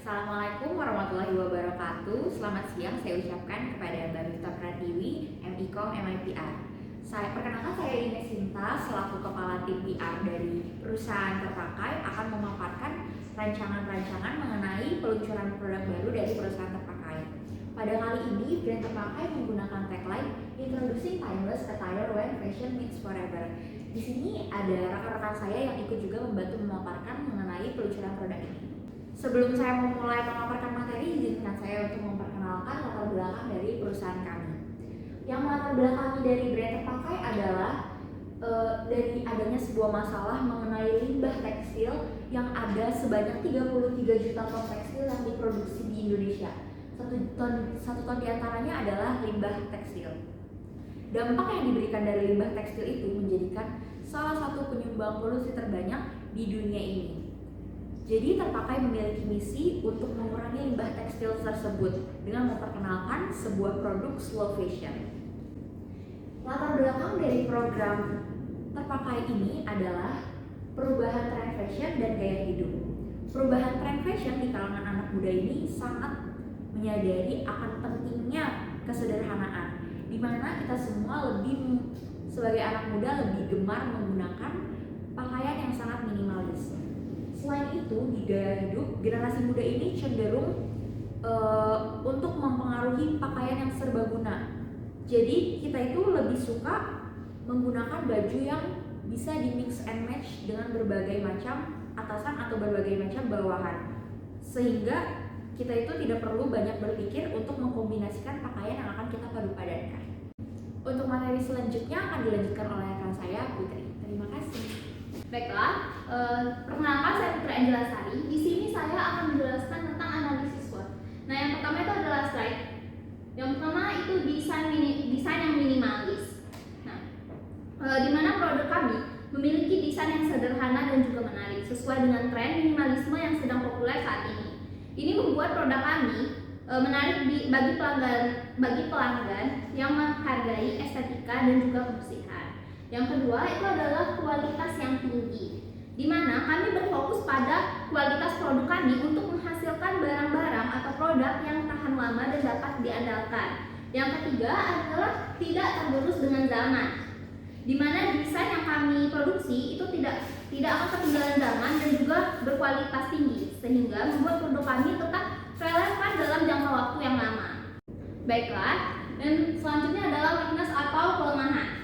Assalamualaikum warahmatullahi wabarakatuh. Selamat siang saya ucapkan kepada Mbak Mifta Pratiwi, MIKOM MIPR. Perkenalkan saya Ines Sinta selaku Kepala Tim PR dari perusahaan terpakai akan memaparkan rancangan-rancangan mengenai peluncuran produk baru dari perusahaan terpakai. Pada kali ini, brand terpakai menggunakan tagline Introducing Timeless Attire When Fashion Meets Forever. Di sini ada rekan-rekan saya yang ikut juga membantu memaparkan mengenai peluncuran produk ini. Sebelum saya memulai memaparkan materi, izinkan saya untuk memperkenalkan latar belakang dari perusahaan kami. Yang latar belakangi dari brand terpakai adalah dari adanya sebuah masalah mengenai limbah tekstil yang ada sebanyak 33 juta ton tekstil yang diproduksi di Indonesia. Satu ton diantaranya adalah limbah tekstil. Dampak yang diberikan dari limbah tekstil itu menjadikan salah satu penyumbang polusi terbanyak di dunia ini. Jadi terpakai memiliki misi untuk mengurangi limbah tekstil tersebut dengan memperkenalkan sebuah produk slow fashion. Latar belakang dari program terpakai ini adalah perubahan tren fashion dan gaya hidup. Perubahan tren fashion di kalangan anak muda ini sangat menyadari akan pentingnya kesederhanaan, di mana kita semua sebagai anak muda lebih gemar menggunakan pakaian yang sangat minimalis. Selain itu, di gaya hidup, generasi muda ini cenderung untuk mempengaruhi pakaian yang serbaguna. Jadi, kita itu lebih suka menggunakan baju yang bisa di mix and match dengan berbagai macam atasan atau berbagai macam bawahan. Sehingga kita itu tidak perlu banyak berpikir untuk mengkombinasikan pakaian yang akan kita padupadankan. Untuk materi selanjutnya akan dilanjutkan oleh rekan saya, Putri. Terima kasih. Baiklah, perkenalkan saya Putri Anjelasari. Di sini saya akan menjelaskan tentang analisis SWOT. Nah, yang pertama itu adalah slide. Yang pertama itu desain yang minimalis. Nah, di mana produk kami memiliki desain yang sederhana dan juga menarik sesuai dengan tren minimalisme yang sedang populer saat ini. Ini membuat produk kami menarik bagi pelanggan yang menghargai estetika dan juga kebersihan. Yang kedua itu adalah kualitas yang tinggi, di mana kami berfokus pada kualitas produk kami untuk menghasilkan barang-barang atau produk yang tahan lama dan dapat diandalkan. Yang ketiga adalah tidak tergerus dengan zaman, di mana desain yang kami produksi itu tidak akan ketinggalan zaman dan juga berkualitas tinggi, sehingga membuat produk kami tetap relevan dalam jangka waktu yang lama. Baiklah, dan selanjutnya adalah weakness atau kelemahan.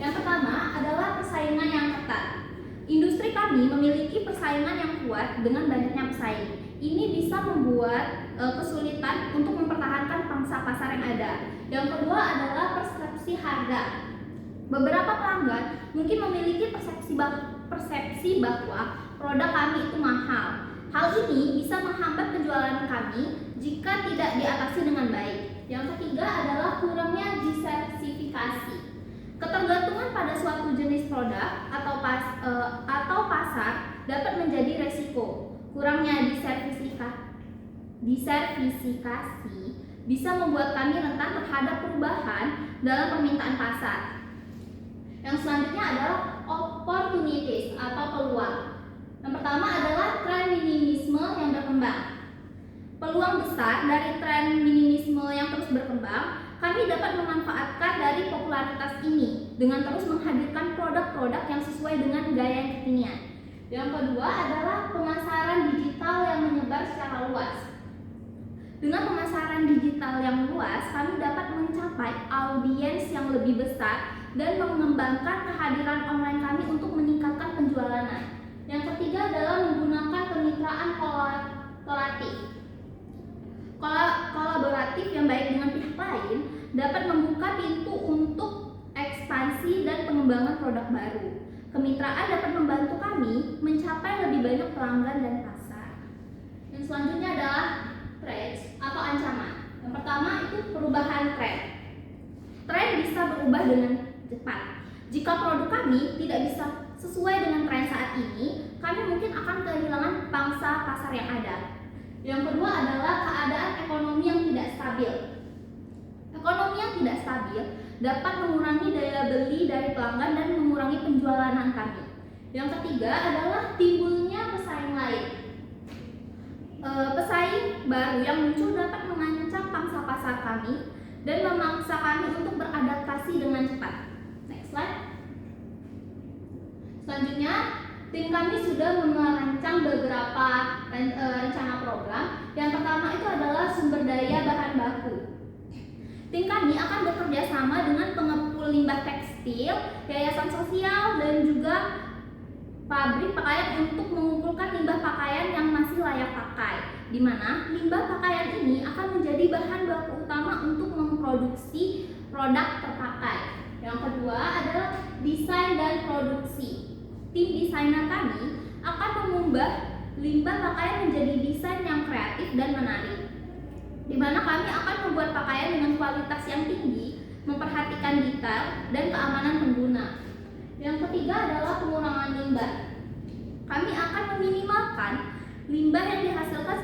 Yang pertama adalah persaingan yang ketat. Industri kami memiliki persaingan yang kuat dengan banyaknya pesaing. Ini bisa membuat kesulitan untuk mempertahankan pangsa pasar yang ada. Yang kedua adalah persepsi harga. Beberapa pelanggan mungkin memiliki persepsi bahwa produk kami itu mahal. Hal ini bisa menghambat penjualan kami jika tidak diatasi dengan baik. Yang ketiga adalah kurangnya diversifikasi. Ketergantungan pada suatu jenis produk atau pasar dapat menjadi resiko. Kurangnya diversifikasi bisa membuat kami rentan terhadap perubahan dalam permintaan pasar. Yang selanjutnya adalah opportunities atau peluang. Yang pertama adalah tren minimisme yang berkembang. Peluang besar dari tren minimisme yang terus berkembang, kami dapat memanfaatkan dari popularitas ini dengan terus menghadirkan produk-produk yang sesuai dengan gaya yang kekinian. Yang kedua adalah pemasaran digital yang menyebar secara luas. Dengan pemasaran digital yang luas, kami dapat mencapai audiens yang lebih besar dan mengembangkan kehadiran online kami untuk meningkatkan penjualan. Yang ketiga adalah menggunakan kemitraan kolaboratif yang baik dengan pihak lain dapat membuka pintu untuk ekspansi dan pengembangan produk baru. Kemitraan dapat membantu kami mencapai lebih banyak pelanggan dan pasar. Yang selanjutnya adalah threats atau ancaman. Yang pertama itu perubahan tren. Tren bisa berubah dengan cepat. Jika produk kami tidak bisa sesuai dengan tren saat ini, kami mungkin akan kehilangan pangsa pasar yang ada. Yang kedua adalah keadaan ekonomi yang tidak stabil. Ekonomi yang tidak stabil dapat mengurangi daya beli dari pelanggan dan mengurangi penjualan kami. Yang ketiga adalah timbulnya pesaing lain. Pesaing baru yang muncul dapat mengancam pangsa pasar kami dan memaksa kami untuk beradaptasi dengan cepat. Next slide. Selanjutnya, tim kami sudah merancang beberapa rencana program. Yang pertama itu adalah sumber daya bahan baku. Tim kami akan bekerja sama dengan pengepul limbah tekstil, yayasan sosial, dan juga pabrik pakaian untuk mengumpulkan limbah pakaian yang masih layak pakai, di mana limbah pakaian ini akan menjadi bahan baku utama untuk memproduksi produk terpakai. Yang kedua adalah desain dan produksi. Tim desainer kami akan mengubah limbah pakaian menjadi desain yang kreatif dan menarik, di mana kami akan membuat pakaian dengan kualitas yang tinggi, memperhatikan detail dan keamanan pengguna. Yang ketiga adalah pengurangan limbah. Kami akan meminimalkan limbah yang dihasilkan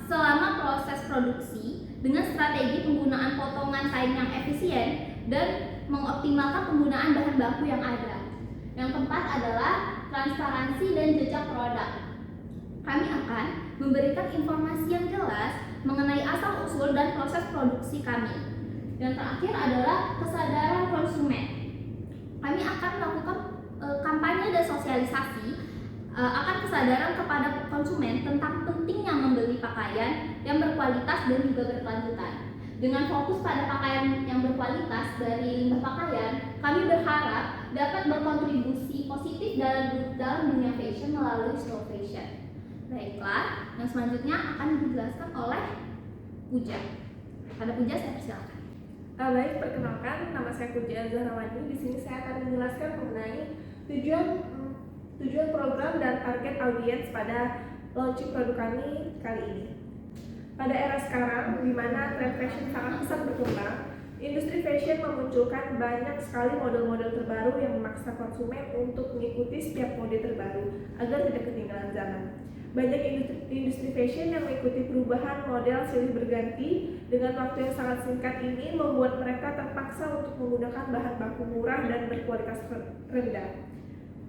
selama proses produksi dengan strategi penggunaan potongan kain yang efisien dan mengoptimalkan penggunaan bahan baku yang ada. Yang keempat adalah transparansi dan jejak produk. Kami akan memberikan informasi yang jelas mengenai asal-usul dan proses produksi kami. Yang terakhir adalah kesadaran konsumen. Kami akan melakukan kampanye dan sosialisasi akan kesadaran kepada konsumen tentang pentingnya membeli pakaian yang berkualitas dan juga berkelanjutan. Dengan fokus pada pakaian yang berkualitas dari limbah pakaian, kami berharap dapat berkontribusi positif dalam dunia fashion melalui slow fashion. Baiklah, yang selanjutnya akan dijelaskan oleh Puja. Pada Puja, saya persilakan. Baik, perkenalkan, nama saya Puja Zahrawani. Di sini saya akan menjelaskan mengenai tujuan program dan target audiens pada launching produk kami kali ini. Pada era sekarang, di mana tren fashion sangat pesat berkembang, industri fashion memunculkan banyak sekali model-model terbaru yang memaksa konsumen untuk mengikuti setiap mode terbaru agar tidak ketinggalan zaman. Banyak industri fashion yang mengikuti perubahan model silih berganti dengan waktu yang sangat singkat ini membuat mereka terpaksa untuk menggunakan bahan baku murah dan berkualitas rendah,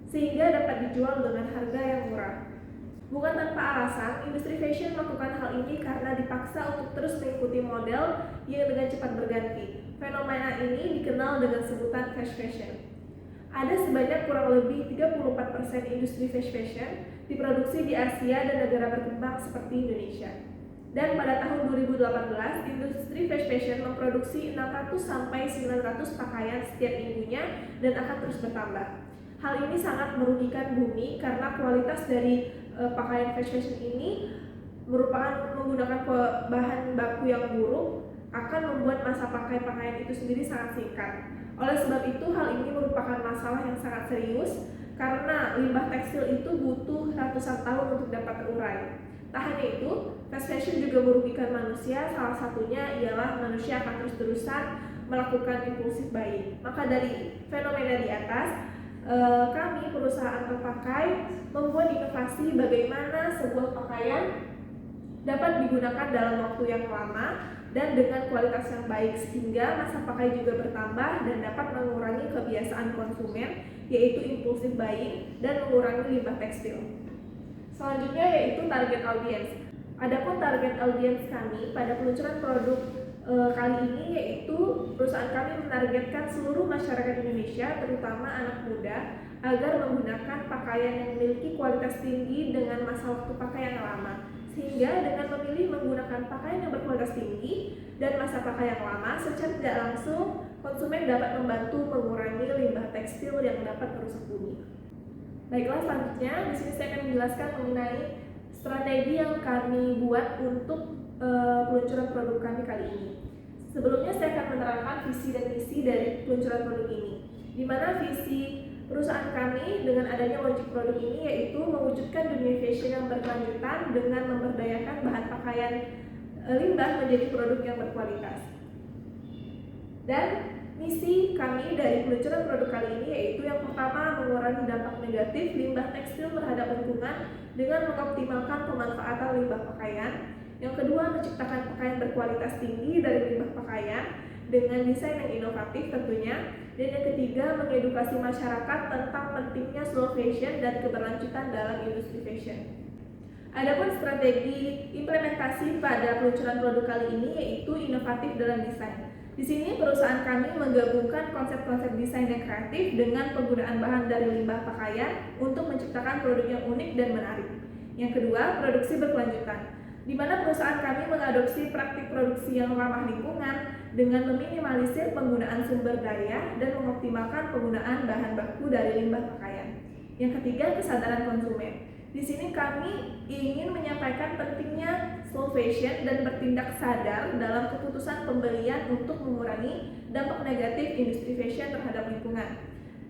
sehingga dapat dijual dengan harga yang murah. Bukan tanpa alasan, industri fashion melakukan hal ini karena dipaksa untuk terus mengikuti model yang dengan cepat berganti. Fenomena ini dikenal dengan sebutan fast fashion. Ada sebanyak kurang lebih 34% industri fast fashion diproduksi di Asia dan negara berkembang seperti Indonesia. Dan pada tahun 2018, industri fast fashion memproduksi 600-900 pakaian setiap minggunya dan akan terus bertambah. Hal ini sangat merugikan bumi karena kualitas dari pakaian fast fashion ini merupakan menggunakan bahan baku yang buruk akan membuat masa pakai pakaian itu sendiri sangat singkat. Oleh sebab itu, hal ini merupakan masalah yang sangat serius karena limbah tekstil itu butuh ratusan tahun untuk dapat terurai. Tak hanya itu, fast fashion juga merugikan manusia, salah satunya ialah manusia akan terus-terusan melakukan impulsif buying. Maka dari fenomena di atas, kami perusahaan terpakai membuat inovasi bagaimana sebuah pakaian dapat digunakan dalam waktu yang lama dan dengan kualitas yang baik sehingga masa pakai juga bertambah dan dapat mengurangi kebiasaan konsumen yaitu impulsif buying dan mengurangi limbah tekstil. Selanjutnya yaitu target audiens. Adapun target audiens kami pada peluncuran produk kali ini yaitu perusahaan kami menargetkan seluruh masyarakat Indonesia terutama anak muda agar menggunakan pakaian yang memiliki kualitas tinggi dengan masa waktu pakai yang lama, sehingga dengan memilih menggunakan pakaian yang berkualitas tinggi dan masa pakai yang lama secara tidak langsung konsumen dapat membantu mengurangi limbah tekstil yang dapat merusak bumi. Baiklah, selanjutnya di sini saya akan menjelaskan mengenai strategi yang kami buat untuk peluncuran produk kami kali ini. Sebelumnya saya akan menerangkan visi dan misi dari peluncuran produk ini, di mana visi perusahaan kami dengan adanya launching produk ini yaitu mewujudkan dunia fashion yang berkelanjutan dengan memberdayakan bahan pakaian limbah menjadi produk yang berkualitas. Dan misi kami dari peluncuran produk kali ini yaitu yang pertama mengurangi dampak negatif limbah tekstil terhadap lingkungan dengan mengoptimalkan pemanfaatan limbah pakaian. Yang kedua, menciptakan pakaian berkualitas tinggi dari limbah pakaian dengan desain yang inovatif tentunya. Dan yang ketiga, mengedukasi masyarakat tentang pentingnya slow fashion dan keberlanjutan dalam industri fashion. Adapun strategi implementasi pada peluncuran produk kali ini yaitu inovatif dalam desain. Di sini perusahaan kami menggabungkan konsep-konsep desain yang kreatif dengan penggunaan bahan dari limbah pakaian untuk menciptakan produk yang unik dan menarik. Yang kedua, produksi berkelanjutan, di mana perusahaan kami mengadopsi praktik produksi yang ramah lingkungan dengan meminimalisir penggunaan sumber daya dan mengoptimalkan penggunaan bahan baku dari limbah pakaian. Yang ketiga, kesadaran konsumen. Di sini kami ingin menyampaikan pentingnya slow fashion dan bertindak sadar dalam keputusan pembelian untuk mengurangi dampak negatif industri fashion terhadap lingkungan.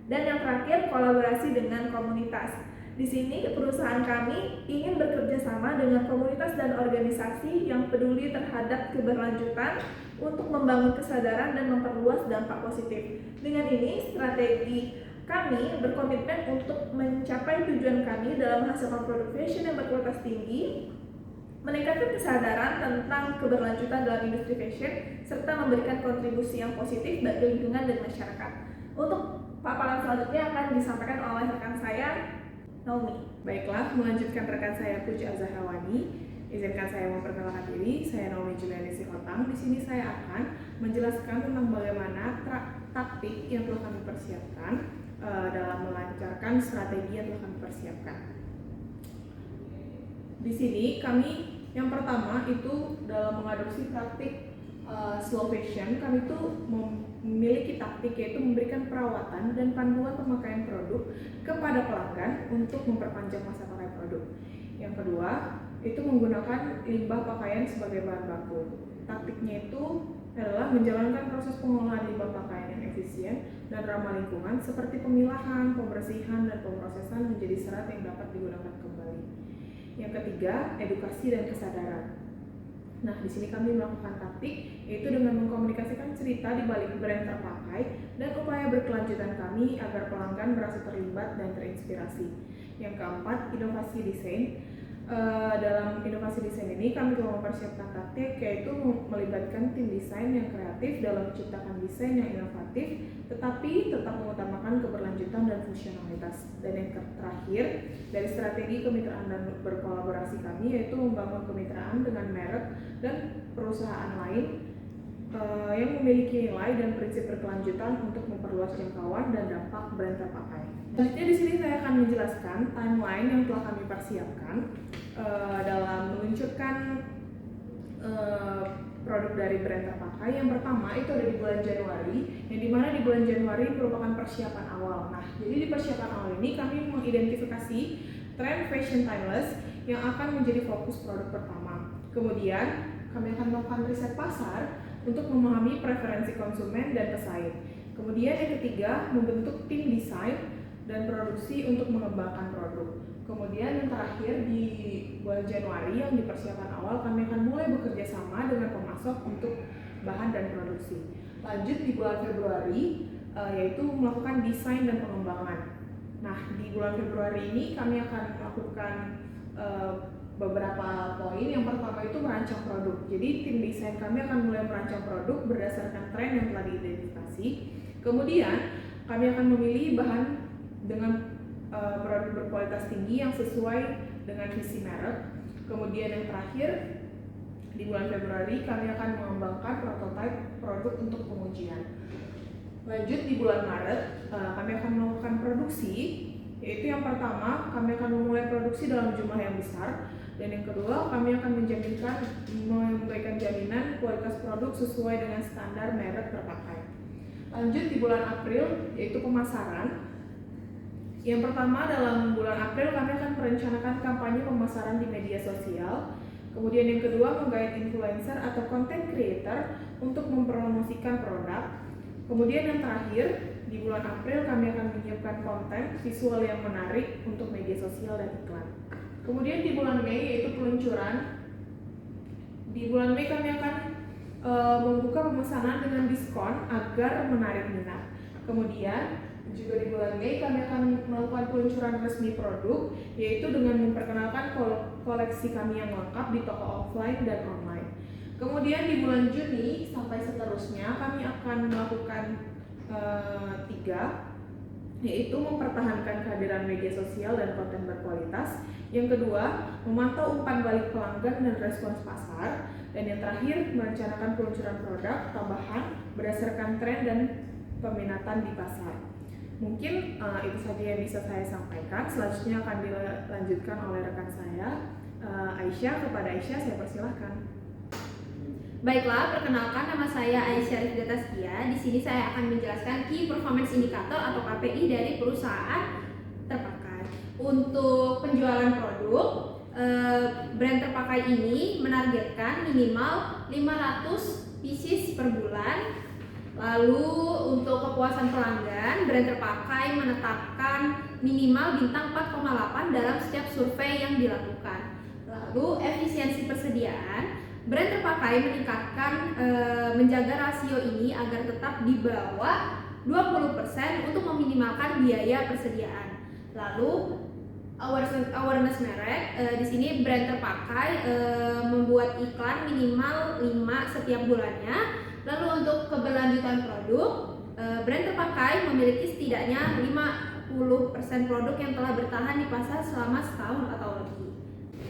Dan yang terakhir, kolaborasi dengan komunitas. Di sini perusahaan kami ingin bekerja sama dengan komunitas dan organisasi yang peduli terhadap keberlanjutan untuk membangun kesadaran dan memperluas dampak positif. Dengan ini, strategi kami berkomitmen untuk mencapai tujuan kami dalam menghasilkan produk fashion yang berkualitas tinggi, meningkatkan kesadaran tentang keberlanjutan dalam industri fashion, serta memberikan kontribusi yang positif bagi lingkungan dan masyarakat. Untuk paparan selanjutnya akan disampaikan oleh rekan saya, Naomi. Baiklah, melanjutkan rekan saya Puja Zahrawani. Izinkan saya memperkenalkan diri. Saya Naomi Juliani Sikotang. Di sini saya akan menjelaskan tentang bagaimana taktik yang telah kami persiapkan dalam melancarkan strategi yang telah kami persiapkan. Di sini kami yang pertama itu dalam mengadopsi praktik slow fashion, kami itu memiliki taktik yaitu memberikan perawatan dan panduan pemakaian produk kepada pelanggan untuk memperpanjang masa pakai produk. Yang kedua, itu menggunakan limbah pakaian sebagai bahan baku. Taktiknya itu adalah menjalankan proses pengolahan limbah pakaian yang efisien dan ramah lingkungan seperti pemilahan, pembersihan, dan pemrosesan menjadi serat yang dapat digunakan kembali. Yang ketiga, edukasi dan kesadaran. Nah, di sini kami melakukan taktik yaitu dengan mengkomunikasikan cerita di balik brand terpakai dan upaya berkelanjutan kami agar pelanggan merasa terlibat dan terinspirasi. Yang keempat, inovasi desain. Dalam inovasi desain ini kami telah mempersiapkan taktik yaitu melibatkan tim desain yang kreatif dalam menciptakan desain yang inovatif tetapi tetap mengutamakan keberlanjutan dan fungsionalitas. Dan yang terakhir, dari strategi kemitraan dan berkolaborasi kami yaitu membangun kemitraan dengan merek dan perusahaan lain yang memiliki nilai dan prinsip berkelanjutan untuk memperluas jangkauan dan dampak brand terpakai. Selanjutnya di sini saya akan menjelaskan timeline yang telah kami persiapkan dalam meluncurkan produk dari brand terpakai. Yang pertama itu ada di bulan Januari, yang dimana di bulan Januari merupakan persiapan awal. Nah, jadi di persiapan awal ini kami mengidentifikasi tren fashion timeless yang akan menjadi fokus produk pertama. Kemudian kami akan melakukan riset pasar untuk memahami preferensi konsumen dan pesaing. Kemudian yang ketiga, membentuk tim desain dan produksi untuk mengembangkan produk. Kemudian yang terakhir di bulan Januari yang di persiapan awal kami akan mulai bekerja sama dengan pemasok untuk bahan dan produksi. Lanjut di bulan Februari yaitu melakukan desain dan pengembangan. Nah, di bulan Februari ini kami akan melakukan beberapa poin. Yang pertama itu merancang produk. Jadi tim desain kami akan mulai merancang produk berdasarkan tren yang telah diidentifikasi. Kemudian kami akan memilih bahan dengan produk berkualitas tinggi yang sesuai dengan visi merek. Kemudian yang terakhir di bulan Februari kami akan mengembangkan prototipe produk untuk pengujian. Lanjut di bulan Maret kami akan melakukan produksi, yaitu yang pertama kami akan memulai produksi dalam jumlah yang besar, dan yang kedua kami akan memberikan jaminan kualitas produk sesuai dengan standar merek terpakai. Lanjut di bulan April yaitu pemasaran. Yang pertama dalam bulan April kami akan merencanakan kampanye pemasaran di media sosial. Kemudian yang kedua menggait influencer atau content creator untuk mempromosikan produk. Kemudian yang terakhir di bulan April kami akan menyiapkan konten visual yang menarik untuk media sosial dan iklan. Kemudian di bulan Mei yaitu peluncuran. Di bulan Mei kami akan membuka pemesanan dengan diskon agar menarik minat. Kemudian juga di bulan Mei kami akan melakukan peluncuran resmi produk, yaitu dengan memperkenalkan koleksi kami yang lengkap di toko offline dan online. Kemudian di bulan Juni sampai seterusnya kami akan melakukan 3 yaitu mempertahankan kehadiran media sosial dan konten berkualitas. Yang kedua, memantau umpan balik pelanggan dan respons pasar. Dan yang terakhir, merencanakan peluncuran produk tambahan berdasarkan tren dan peminatan di pasar. Mungkin itu saja yang bisa saya sampaikan. Selanjutnya akan dilanjutkan oleh rekan saya, Aisyah. Kepada Aisyah, saya persilahkan. Baiklah, perkenalkan, nama saya Aisyah Rifda Taskia. Di sini saya akan menjelaskan Key Performance Indicator atau KPI dari perusahaan terpakai. Untuk penjualan produk, brand terpakai ini menargetkan minimal 500 pieces per bulan. Lalu untuk kepuasan pelanggan, brand terpakai menetapkan minimal bintang 4,8 dalam setiap survei yang dilakukan. Lalu efisiensi persediaan, brand terpakai meningkatkan menjaga rasio ini agar tetap di bawah 20% untuk meminimalkan biaya persediaan. Lalu awareness merek, di sini brand terpakai membuat iklan minimal 5 setiap bulannya. Lalu untuk keberlanjutan produk, brand terpakai memiliki setidaknya 50% produk yang telah bertahan di pasar selama setahun atau lebih.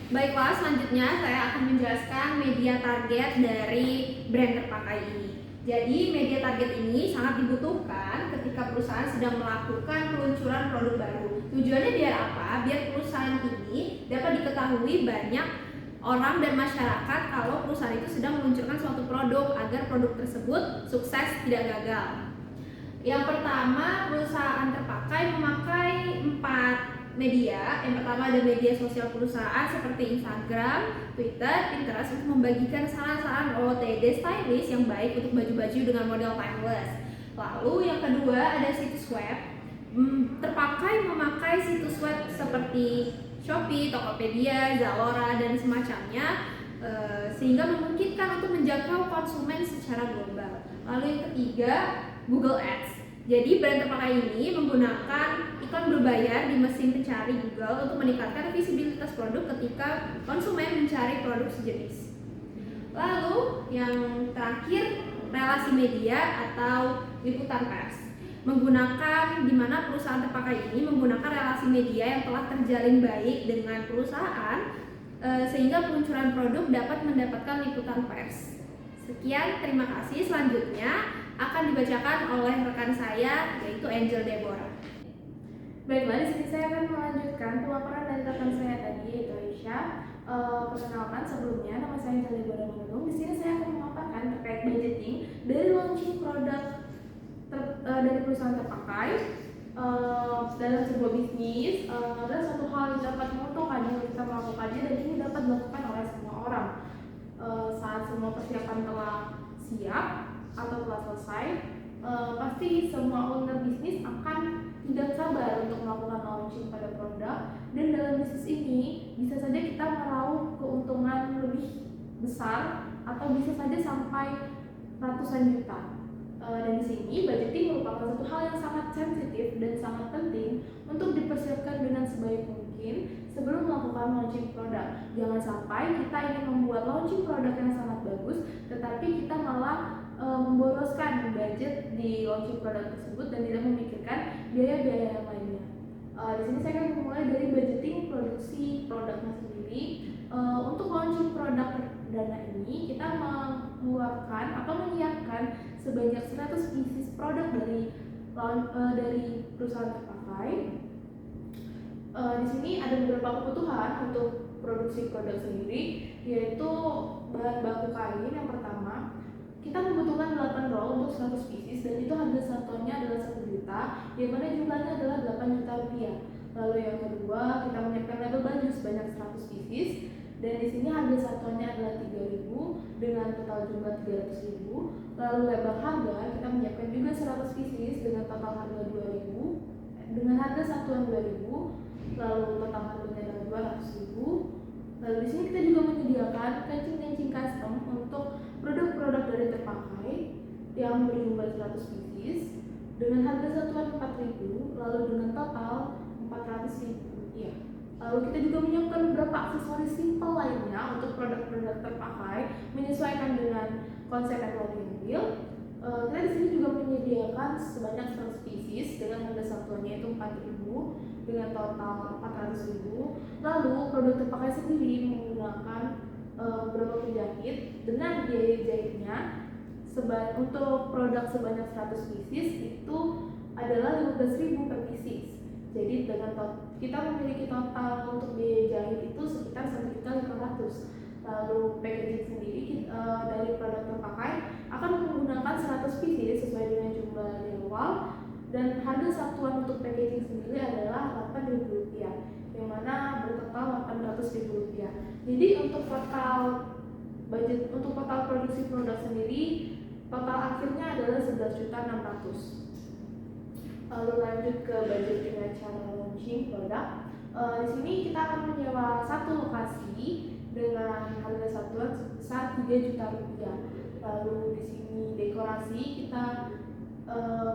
Baiklah, selanjutnya saya akan menjelaskan media target dari brand terpakai ini. Jadi media target ini sangat dibutuhkan ketika perusahaan sedang melakukan peluncuran produk baru. Tujuannya biar apa? Biar perusahaan ini dapat diketahui banyak orang dan masyarakat kalau perusahaan itu sedang meluncurkan suatu produk agar produk tersebut sukses, tidak gagal. Yang pertama, perusahaan terpakai memakai 4 media. Yang pertama ada media sosial perusahaan seperti Instagram, Twitter, Pinterest untuk membagikan saran-saran OOTD stylish yang baik untuk baju-baju dengan model timeless. Lalu yang kedua ada situs web. Terpakai memakai situs web seperti Shopee, Tokopedia, Zalora, dan semacamnya, sehingga memungkinkan untuk menjangkau konsumen secara global. Lalu yang ketiga, Google Ads. Jadi brand terpakai ini menggunakan iklan berbayar di mesin pencari Google untuk meningkatkan visibilitas produk ketika konsumen mencari produk sejenis. Lalu yang terakhir, relasi media atau liputan pers. Menggunakan di mana perusahaan terpakai ini menggunakan relasi media yang telah terjalin baik dengan perusahaan sehingga peluncuran produk dapat mendapatkan liputan pers. Sekian, terima kasih. Selanjutnya akan dibacakan oleh rekan saya, yaitu Angel Deborah. Baiklah, di sini saya akan melanjutkan pemaparan dari rekan saya tadi, yaitu Aisyah. Perkenalkan, sebelumnya nama saya Angel Deborah Manunung. Di sini saya akan memaparkan terkait budgeting dari launching produk dari perusahaan terpakai dalam sebuah bisnis. Adalah satu hal yang dapat menguntungkan jika kita melakukannya, dan ini dapat dilakukan oleh semua orang. Saat semua persiapan telah siap atau telah selesai, pasti semua owner bisnis akan tidak sabar untuk melakukan launching pada produk. Dan dalam bisnis ini bisa saja kita meraup keuntungan lebih besar atau bisa saja sampai ratusan juta. Dan di sini budgeting merupakan satu hal yang sangat sensitif dan sangat penting untuk dipersiapkan dengan sebaik mungkin sebelum melakukan launching produk. Jangan sampai kita ingin membuat launching produk yang sangat bagus, tetapi kita malah memboroskan budget di launching produk tersebut dan tidak memikirkan biaya-biaya yang lainnya. Di sini saya akan memulai dari budgeting produksi produknya sendiri. Untuk launching produk perdana ini kita mengeluarkan atau menyiapkan sebanyak 100 pieces produk dari perusahaan terpakai. Di sini ada beberapa kebutuhan untuk produksi produk sendiri, yaitu bahan baku kain. Yang pertama, kita membutuhkan 8 roll untuk 100 pieces, dan itu harga satunya adalah 1 juta, yang mana jumlahnya adalah 8 juta rupiah. Lalu yang kedua, kita menyiapkan label baju sebanyak 100 pieces, dan di sini harga satunya adalah 3.000 dengan total jumlah 300.000. Lalu label harga, kita menyiapkan juga 100 pieces dengan total harga 2.000 dengan harga satuan 2.000. Lalu total harganya adalah 200.000. Lalu di sini kita juga menyediakan kancing-kancing custom untuk produk-produk dari terpakai yang berjumlah 100 pieces dengan harga satuan 4.000, lalu dengan total 400.000 rupiah. Lalu kita juga menyiapkan beberapa aksesoris simple lainnya untuk produk-produk terpakai menyesuaikan dengan konsep ekologi mobil. Kita di sini juga menyediakan sebanyak 100 pieces dengan harga satuannya itu 4.000 dengan total 400.000. Lalu produk terpakai sendiri menggunakan beberapa penjahit dengan biaya jahitnya untuk produk sebanyak 100 pieces itu adalah 15.000 per pieces. Jadi dengan kita memiliki total untuk biaya jahit itu sekitar 1.500.000. Lalu packaging sendiri dari produk terpakai akan menggunakan 100 pieces sesuai dengan jumlah di awal, dan harga satuan untuk packaging sendiri adalah Rp8.000 yang mana bertotal Rp800.000. Jadi untuk total budget untuk total produksi produk sendiri total akhirnya adalah 11.600.000. Lalu lanjut ke budget dengan cara launching produk. Di sini kita akan menyewa satu lokasi dengan harga satuan sebesar Rp3 juta. Lalu di sini dekorasi kita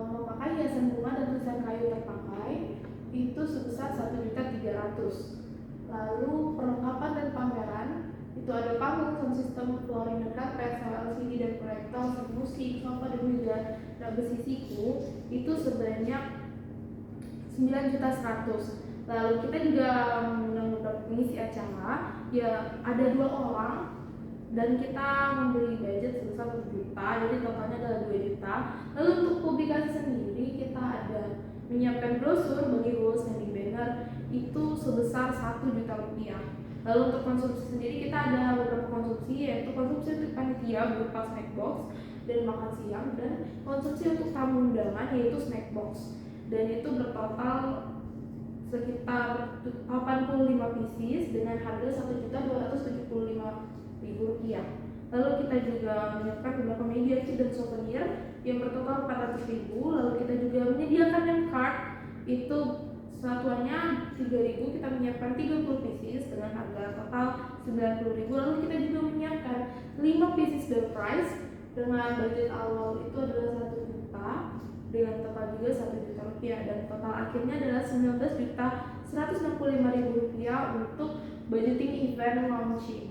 memakai hiasan bunga dan tulisan kayu terpakai itu sebesar Rp1.300.000. Lalu perlengkapan dan pameran itu ada panggung, sound system, flooring dan karpet, LCD dan proyektor, musik, sofa dan juga besi siku itu sebanyak Rp9.100.000. Lalu kita juga mengundang pengisi acara, ya ada 2 orang dan kita memberi budget sebesar 1 juta, jadi totalnya adalah 2 juta. Lalu untuk publikasi sendiri kita ada menyiapkan brosur bagi rules dan banner itu sebesar Rp1 juta. Lalu untuk konsumsi sendiri kita ada beberapa konsumsi, yaitu konsumsi untuk panitia berupa snack box dan makan siang, dan konsumsi untuk tamu undangan yaitu snack box, dan itu bertotal sekitar 85 pieces dengan harga Rp1.275.000. Lalu kita juga menyiapkan beberapa media kit dan souvenir yang bertotal Rp400.000. Lalu kita juga menyediakan name card itu satuannya Rp3.000. Kita menyiapkan 30 pieces dengan harga total Rp90.000. Lalu kita juga menyiapkan 5 pieces door prize dengan budget awal itu adalah 1 juta dengan total juga Rp1 juta, dan total akhirnya adalah Rp19.165.000 untuk budgeting event launching.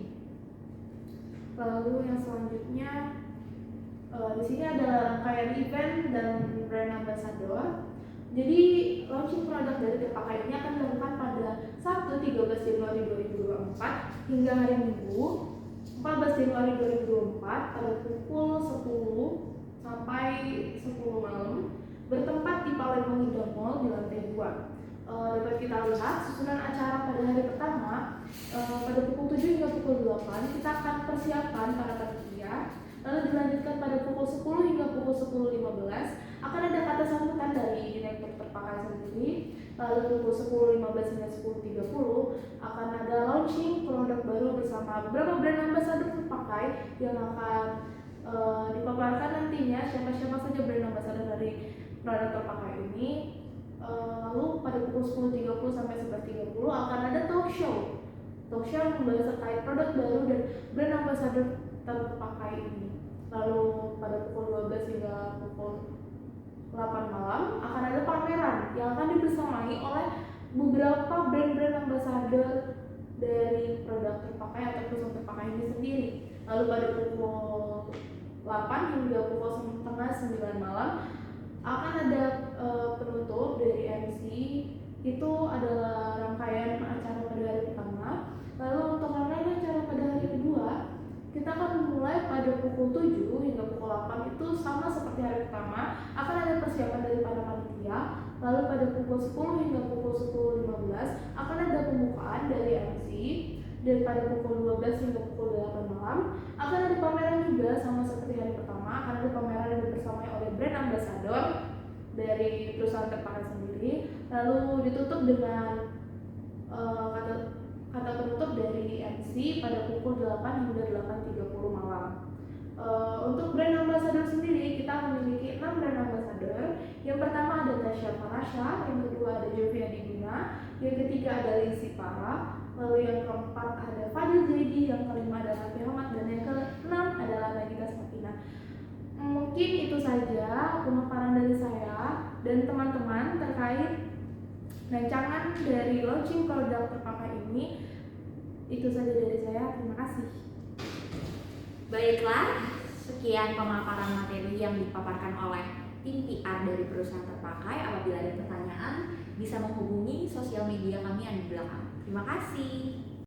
Lalu yang selanjutnya di sini ada rangkaian event dan brand ambassador. Jadi launching produk dari terpakai ini akan dilakukan pada Sabtu 13 Januari 2024 hingga hari Minggu 14 Januari 2024 pada pukul 10 sampai 10 malam, bertempat di Palembang Indah Mall di lantai 2. Dapat kita lihat susunan acara pada hari pertama pada pukul 7 hingga pukul 8 kita akan persiapan para panitia. Lalu dilanjutkan pada pukul 10 hingga pukul 10.15 akan ada kata sambutan dari direktur terpakai sendiri. Lalu pukul 10.15 hingga 10.30 akan ada launching produk baru bersama beberapa brand ambassador terpakai yang akan dipaparkan nantinya siapa-siapa saja brand ambassador dari produk terpakai ini. Lalu pada pukul 10.30 sampai 11.30 akan ada talk show yang membahas terkait produk baru dan brand ambassador terpakai ini. Lalu pada pukul 12 hingga pukul 8 malam akan ada pameran yang akan dibersamai oleh beberapa brand-brand ambassador dari produk terpakai atau perusahaan terpakai ini sendiri. Lalu pada pukul 8 hingga pukul setengah 9 malam akan ada penutup dari MC. Itu adalah rangkaian acara pada hari pertama. Lalu untuk rangkaian acara pada hari kedua kita akan memulai pada pukul 7 hingga pukul 8 itu sama seperti hari pertama, akan ada persiapan dari para panitia. Lalu pada pukul 10 hingga pukul 10.15 akan ada pembukaan dari MC, dan pada pukul 12 hingga pukul 8 malam akan ada pameran juga sama seperti hari pertama. Akan ada pameran yang dibersamai oleh brand ambassador dari perusahaan terpakai sendiri. Lalu ditutup dengan kata penutup dari MC pada pukul 8 hingga 8.30 malam. Untuk brand ambassador sendiri kita memiliki 6 brand ambassador. Yang pertama ada Tasya Parasha, yang kedua ada Jovia Diguna, yang ketiga ada Lizzy Para, lalu yang keempat ada Fadil Jaidi, yang kelima ada Raffi Ahmad, dan yang keenam adalah Nagita Smatina. Mungkin itu saja pemaparan dari saya dan teman-teman terkait rancangan dari launching produk terpakai ini. Itu saja dari saya, terima kasih. Baiklah, Sekian pemaparan materi yang dipaparkan oleh tim PR dari perusahaan terpakai. Apabila ada pertanyaan, bisa menghubungi sosial media kami yang di belakang. Terima kasih.